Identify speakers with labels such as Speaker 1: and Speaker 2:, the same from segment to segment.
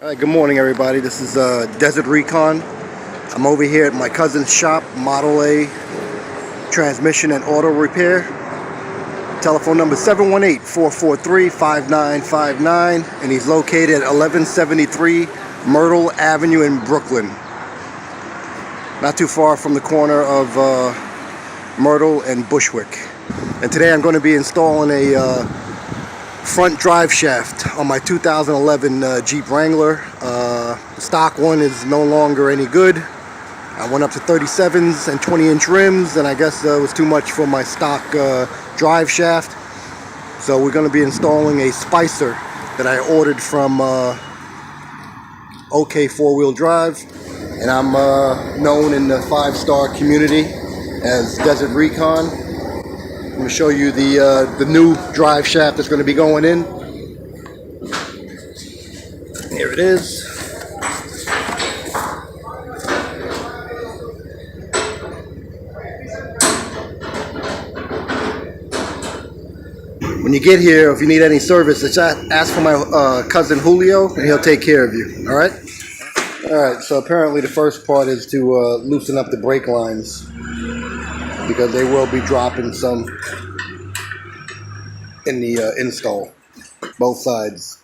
Speaker 1: All right, good morning, everybody. This is Desert Recon. I'm over here at my cousin's shop, Model A Transmission and Auto Repair. Telephone number 718-443-5959, and he's located at 1173 Myrtle Avenue in Brooklyn. Not too far from the corner of Myrtle and Bushwick. And today I'm going to be installing a front drive shaft on my 2011 Jeep Wrangler. The stock one is no longer any good. I went up to 37s and 20-inch rims, and I guess it was too much for my stock drive shaft. So we're going to be installing a spicer that I ordered from OK 4-Wheel Drive, and I'm known in the 5-star community as Desert Recon. I'm going to show you the new drive shaft that's going to be going in. Here it is. When you get here, if you need any service, just ask for my cousin Julio, and he'll take care of you. All right? All right, so apparently the first part is to loosen up the brake lines, because they will be dropping some in the install. Both sides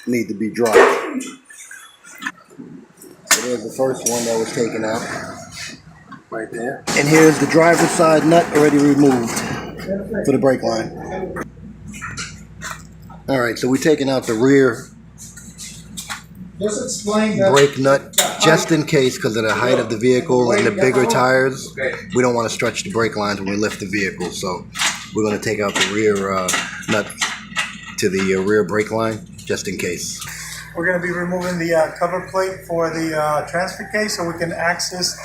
Speaker 1: need to be dropped. So there's the first one that was taken out. Right there. And here's the driver's side nut already removed for the brake line. Alright, so we're taking out the rear brake nut just in case, because of the height of the vehicle and the bigger tires. We don't want to stretch the brake lines when we lift the vehicle, so we're going to take out the rear nut to the rear brake line just in case.
Speaker 2: We're going to be removing the cover plate for the transfer case so we can access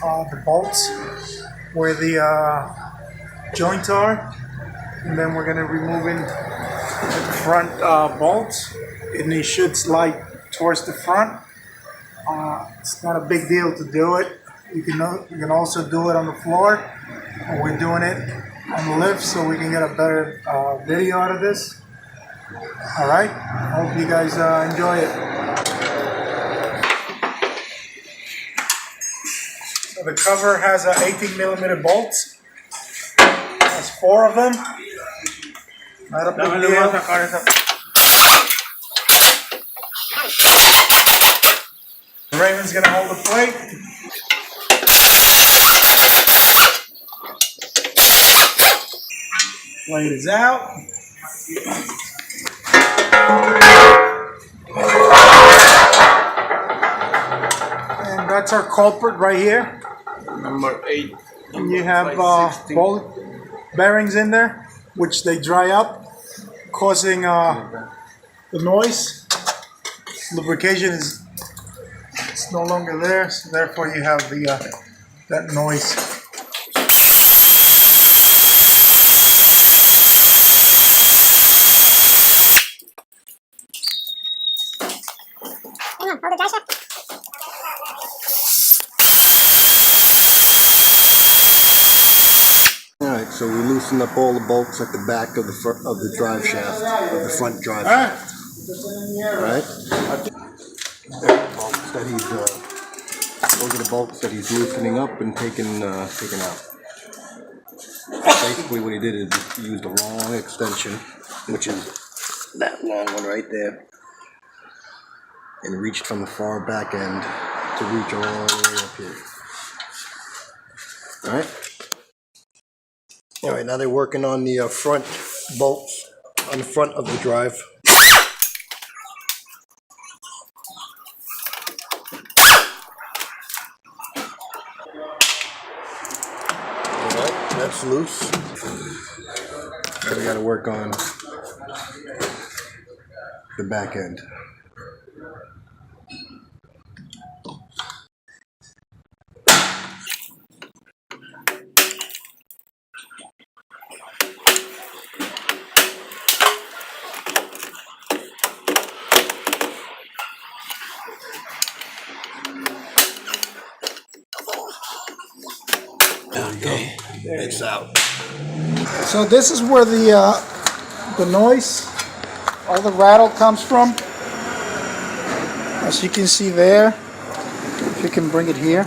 Speaker 2: the bolts where the joints are, and then we're going to remove the front bolts, and they should slide towards the front. It's not a big deal to do it. You can also do it on the floor. We're doing it on the lift so we can get a better video out of this. All right, hope you guys enjoy it. So the cover has 18mm bolts. There's 4 of them. Not a big deal. Raymond's gonna hold the plate. Plate is out. And that's our culprit right here.
Speaker 3: Number 8.
Speaker 2: And you have both bearings in there, which they dry up, causing the noise. Lubrication is no longer there, so therefore you have the that noise.
Speaker 1: Alright, so we loosened up all the bolts at the back of the drive shaft, of the front drive shaft. Alright? Those are the bolts that he's loosening up and taking out. Basically what he did is he used a long extension, which is that long one right there, and reached from the far back end to reach all the way up here. Alright? Alright, now they're working on the front bolts on the front of the drive. Alright, that's loose. Now we gotta work on the back end. Okay, it's out.
Speaker 2: So this is where the noise, all the rattle comes from. As you can see there, if you can bring it here,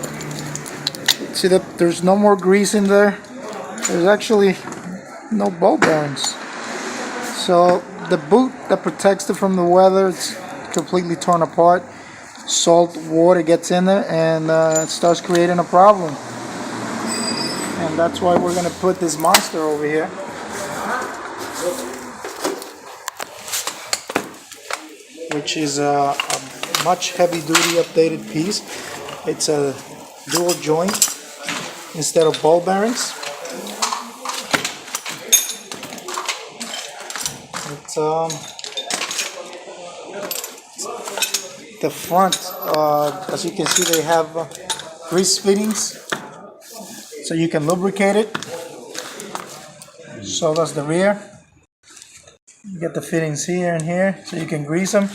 Speaker 2: see that there's no more grease in there. There's actually no ball bearings. So the boot that protects it from the weather, it's completely torn apart. Salt water gets in there and it starts creating a problem. And that's why we're going to put this monster over here. Which is a much heavy-duty updated piece. It's a dual joint instead of ball bearings. It's the front, as you can see, they have grease fittings, so you can lubricate it. So does the rear. You get the fittings here and here, so you can grease them.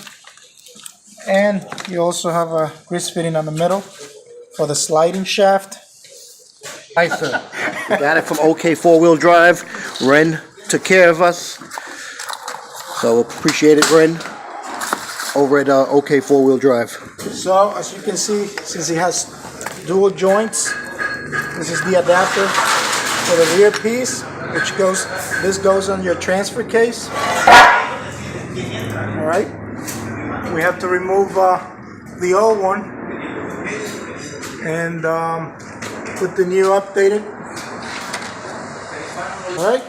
Speaker 2: And you also have a grease fitting on the middle for the sliding shaft.
Speaker 1: Nice, sir. We got it from OK 4-Wheel Drive. Ren took care of us. So appreciate it, Ren. Over at OK 4-Wheel Drive.
Speaker 2: So as you can see, since it has dual joints, this is the adapter for the rear piece, which goes, this goes on your transfer case. All right. We have to remove the old one and put the new updated. All right.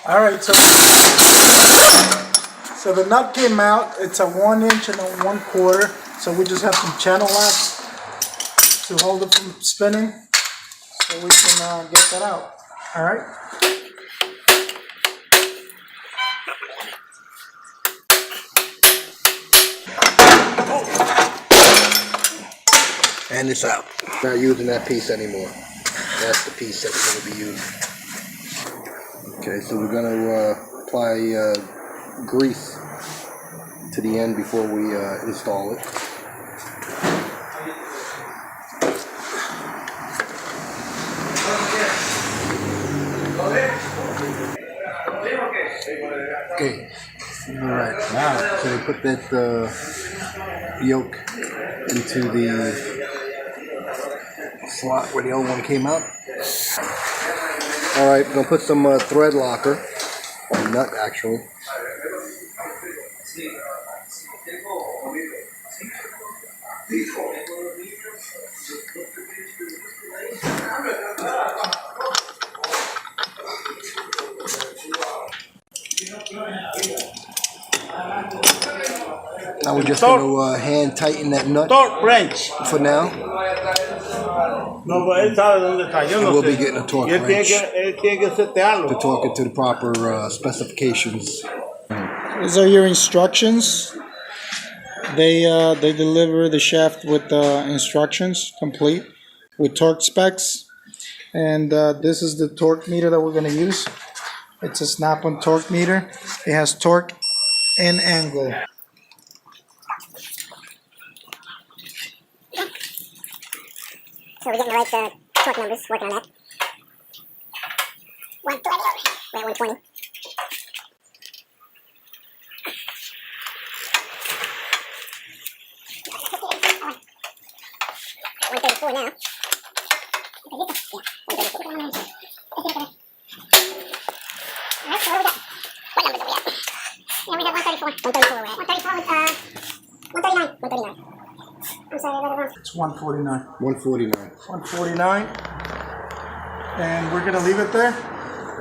Speaker 2: All right. So the nut came out. It's a 1 inch and a 1/4. So we just have some channel locks to hold it from spinning, so we can get that out. All right.
Speaker 1: And it's out. Not using that piece anymore. That's the piece that we're going to be using. Okay, so we're going to apply grease to the end before we install it. Okay. All right. Now, so we put that yoke into the slot where the old one came out. All right, we're gonna put some thread locker, or nut actually. Now we're just going to hand tighten that nut for now. And we'll be getting a torque wrench to torque it to the proper specifications.
Speaker 2: These are your instructions. They deliver the shaft with instructions complete with torque specs. And this is the torque meter that we're going to use. It's a snap-on torque meter. It has torque and angle.
Speaker 3: So we're getting the right torque numbers, working on that. 120. We're at 120. 134 now. Yeah, 134. Alright, so what do we got? What numbers are we at? Yeah, we got 134. 134 we're at. 134 with 139. 139. I'm sorry, I got it wrong.
Speaker 2: It's 149.
Speaker 1: 149.
Speaker 2: 149. And we're gonna leave it there.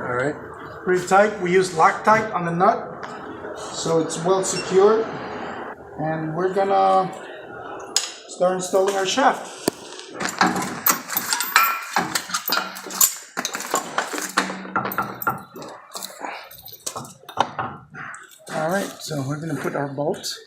Speaker 1: All right.
Speaker 2: Pretty tight. We use Loctite on the nut, so it's well secured. And we're gonna start installing our shaft. All right, so we're gonna put our bolts.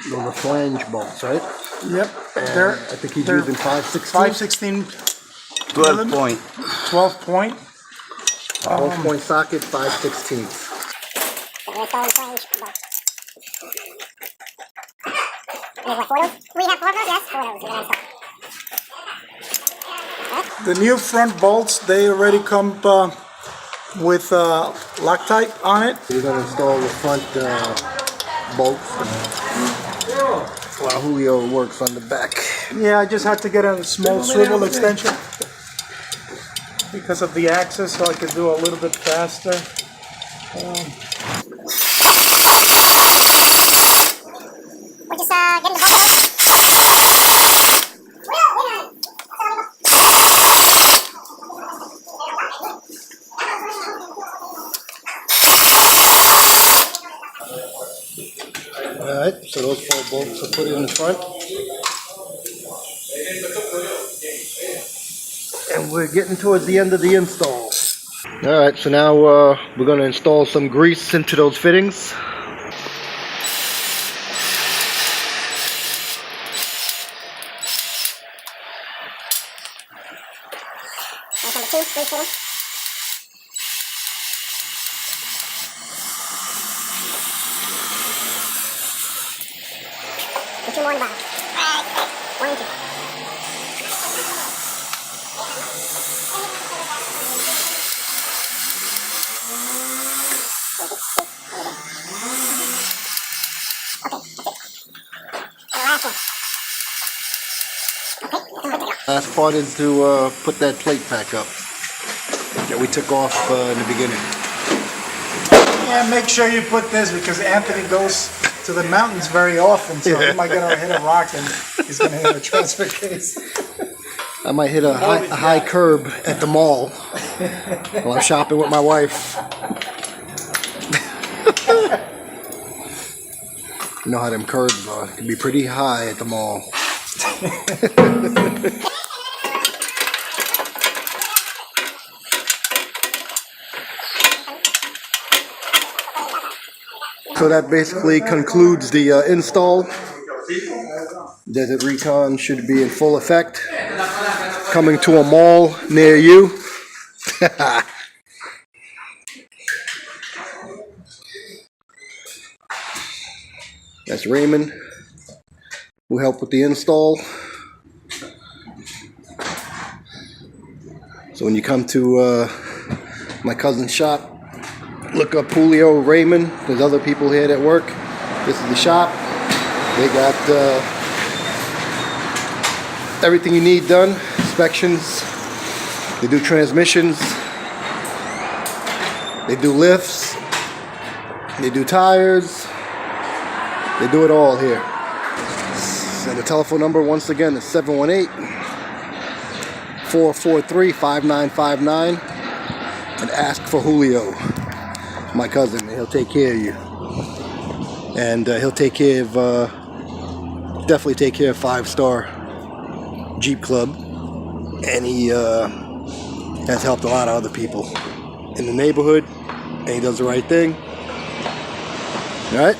Speaker 1: Those are flange bolts, right?
Speaker 2: Yep.
Speaker 1: I think he's using 5/16.
Speaker 2: 5/16.
Speaker 4: 12 point.
Speaker 2: 12 point.
Speaker 1: Both point socket, 5/16.
Speaker 3: So we're installing flange bolt. There's what, 4 of those? We have 4 of those? Yes, 4 of those. We're gonna install.
Speaker 2: The new front bolts, they already come with Loctite on it.
Speaker 1: We're going to install the front bolts while Julio works on the back.
Speaker 2: Yeah, I just had to get a small swivel extension because of the axis, so I could do a little bit faster.
Speaker 3: We're just getting the bolt out.
Speaker 1: Alright, so those 4 bolts are put in the front. And we're getting towards the end of the install. Alright, so now we're going to install some grease into those fittings.
Speaker 3: That's number 2, grease fitting. And 2 more on the bottom. 1 and 2.
Speaker 1: Last part is to put that plate back up that we took off in the beginning.
Speaker 2: Yeah, make sure you put this because Anthony goes to the mountains very often, so he might get hit a rock and he's going to hit a transfer case.
Speaker 1: I might hit a high curb at the mall while I'm shopping with my wife. You know how them curbs are. It can be pretty high at the mall. So that basically concludes the install. Desert Recon should be in full effect. Coming to a mall near you. That's Raymond, who helped with the install. So when you come to my cousin's shop, look up Julio, Raymond. There's other people here that work. This is the shop. They got everything you need done. Inspections. They do transmissions. They do lifts. They do tires. They do it all here. And the telephone number, once again, is 718-443-5959. And ask for Julio, my cousin. He'll take care of you. And he'll take care of, definitely take care of 5-Star Jeep Club. And he has helped a lot of other people in the neighborhood. And he does the right thing. All right?